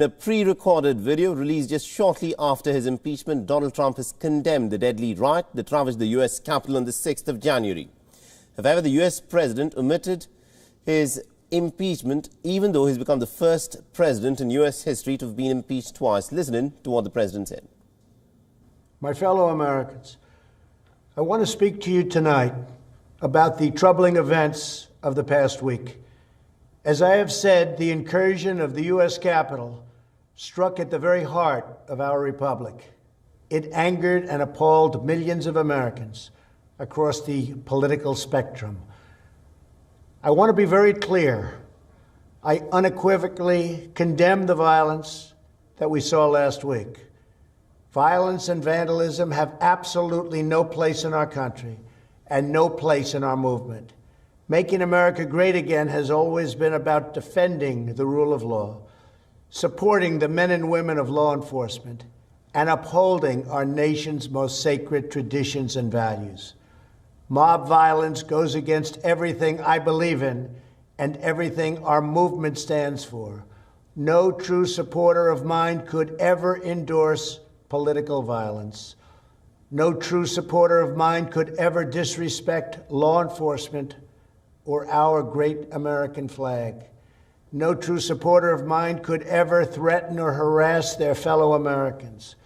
In a pre-recorded video released just shortly after his impeachment, Donald Trump has condemned the deadly riot that ravaged the U.S. Capitol on the 6th of January. However, the U.S. president omitted his impeachment, even though he's become the first president in U.S. history to have been impeached twice. Listen in to what the president said. My fellow Americans, I want to speak to you tonight about the troubling events of the past week. As I have said, the incursion of the U.S. Capitol struck at the very heart of our republic. It angered and appalled millions of Americans across the political spectrum. I want to be very clear. I unequivocally condemn the violence that we saw last week. Violence and vandalism have absolutely no place in our country and no place in our movement. Making America great again has always been about defending the rule of law, supporting the men and women of law enforcement, and upholding our nation's most sacred traditions and values. Mob violence goes against everything I believe in and everything our movement stands for. No true supporter of mine could ever endorse political violence. No true supporter of mine could ever disrespect law enforcement or our great American flag. No true supporter of mine could ever threaten or harass their fellow Americans.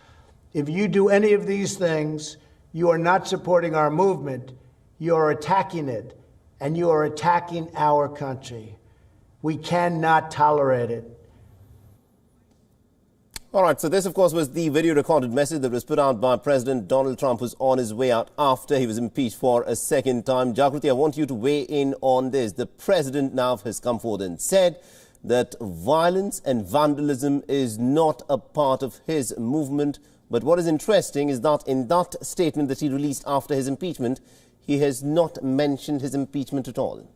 If you do any of these things, you are not supporting our movement, you are attacking it, and you are attacking our country. We cannot tolerate it. All right, so this, of course, was the video-recorded message that was put out by President Donald Trump, who's on his way out after he was impeached for a second time. Jagriti, I want you to weigh in on this. The president now has come forward and said that violence and vandalism is not a part of his movement. But what is interesting is that in that statement that he released after his impeachment, he has not mentioned his impeachment at all.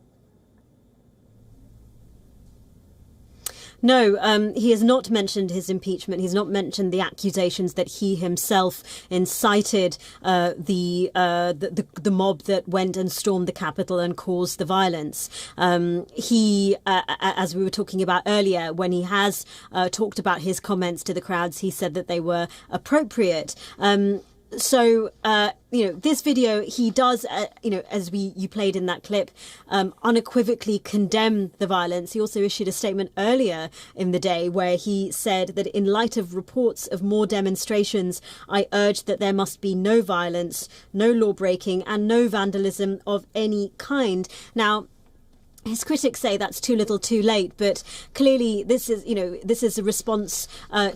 No, he has not mentioned his impeachment. He's not mentioned the accusations that he himself incited the mob that went and stormed the Capitol and caused the violence. He, as we were talking about earlier, when he has talked about his comments to the crowds, he said that they were appropriate. So, this video, he does, as you played in that clip, unequivocally condemn the violence. He also issued a statement earlier in the day where he said that in light of reports of more demonstrations, I urge that there must be no violence, no law breaking and no vandalism of any kind. Now, his critics say that's too little too late, but clearly this is a response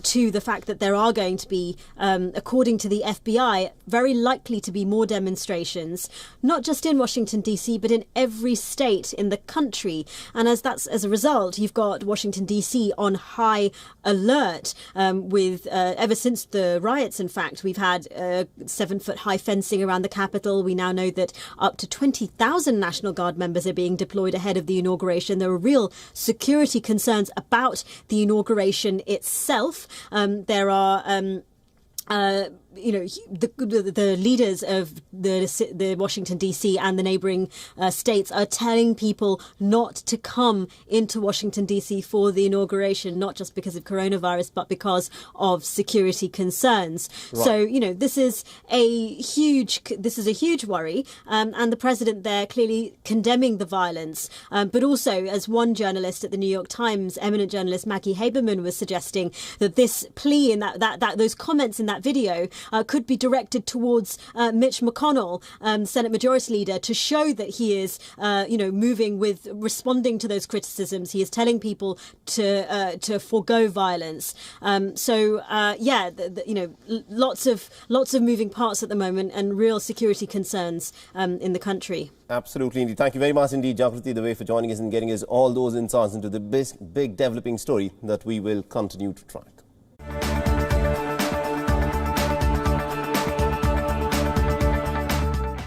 to the fact that there are going to be, according to the FBI, very likely to be more demonstrations, not just in Washington, D.C., but in every state in the country. And as a result, you've got Washington, D.C. on high alert with ever since the riots. In fact, we've had 7-foot-high fencing around the Capitol. We now know that up to 20,000 National Guard members are being deployed ahead of the inauguration. There are real security concerns about the inauguration itself. There are the leaders of the Washington, D.C. and the neighbouring states are telling people not to come into Washington, D.C. for the inauguration, not just because of coronavirus, but because of security concerns. Right. So, this is a huge worry. And the president there clearly condemning the violence. But also, as one journalist at the New York Times, eminent journalist Maggie Haberman, was suggesting that this plea and that those comments in that video could be directed towards Mitch McConnell, Senate Majority Leader, to show that he is, moving with responding to those criticisms. He is telling people to forego violence. Lots of moving parts at the moment and real security concerns in the country. Absolutely, indeed. Thank you very much indeed, Jagriti Dave, for joining us and getting us all those insights into the big developing story that we will continue to track.